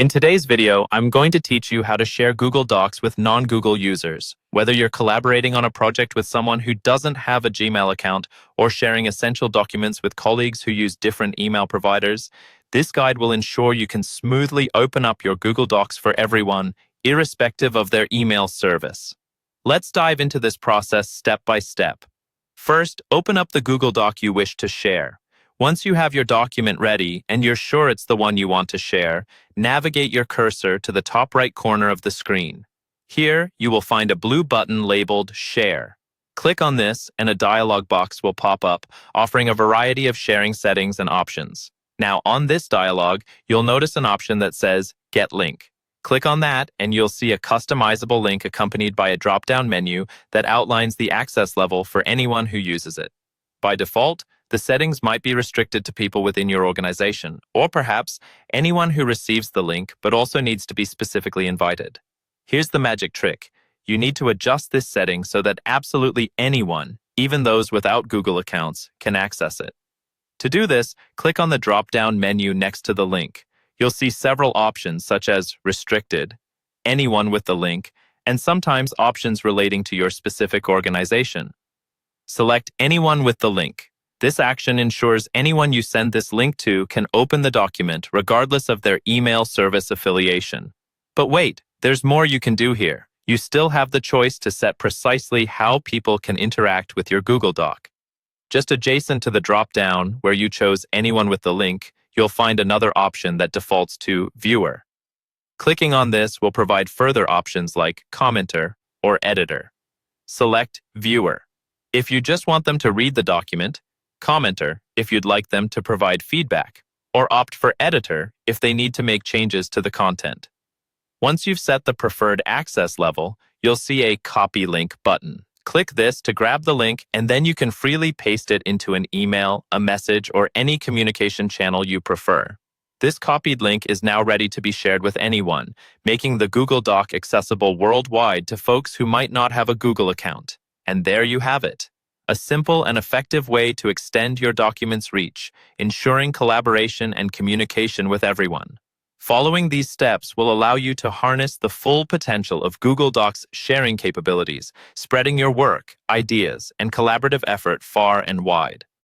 In today's video, I'm going to teach you how to share Google Docs with non-Google users. Whether you're collaborating on a project with someone who doesn't have a Gmail account or sharing essential documents with colleagues who use different email providers, this guide will ensure you can smoothly open up your Google Docs for everyone, irrespective of their email service. Let's dive into this process step by step. First, open up the Google Doc you wish to share. Once you have your document ready and you're sure it's the one you want to share, navigate your cursor to the top right corner of the screen. Here, you will find a blue button labeled Share. Click on this and a dialog box will pop up, offering a variety of sharing settings and options. Now, on this dialog, you'll notice an option that says Get Link. Click on that and you'll see a customizable link accompanied by a drop-down menu that outlines the access level for anyone who uses it. By default, the settings might be restricted to people within your organization, or perhaps anyone who receives the link but also needs to be specifically invited. Here's the magic trick. You need to adjust this setting so that absolutely anyone, even those without Google accounts, can access it. To do this, click on the drop-down menu next to the link. You'll see several options such as Restricted, Anyone with the link, and sometimes options relating to your specific organization. Select Anyone with the link. This action ensures anyone you send this link to can open the document regardless of their email service affiliation. But wait, there's more you can do here. You still have the choice to set precisely how people can interact with your Google Doc. Just adjacent to the drop-down where you chose Anyone with the link, you'll find another option that defaults to Viewer. Clicking on this will provide further options like Commenter or Editor. Select Viewer if you just want them to read the document, Commenter if you'd like them to provide feedback, or opt for Editor if they need to make changes to the content. Once you've set the preferred access level, you'll see a Copy Link button. Click this to grab the link, and then you can freely paste it into an email, a message, or any communication channel you prefer. This copied link is now ready to be shared with anyone, making the Google Doc accessible worldwide to folks who might not have a Google account. And there you have it. A simple and effective way to extend your document's reach, ensuring collaboration and communication with everyone. Following these steps will allow you to harness the full potential of Google Docs' sharing capabilities, spreading your work, ideas, and collaborative effort far and wide.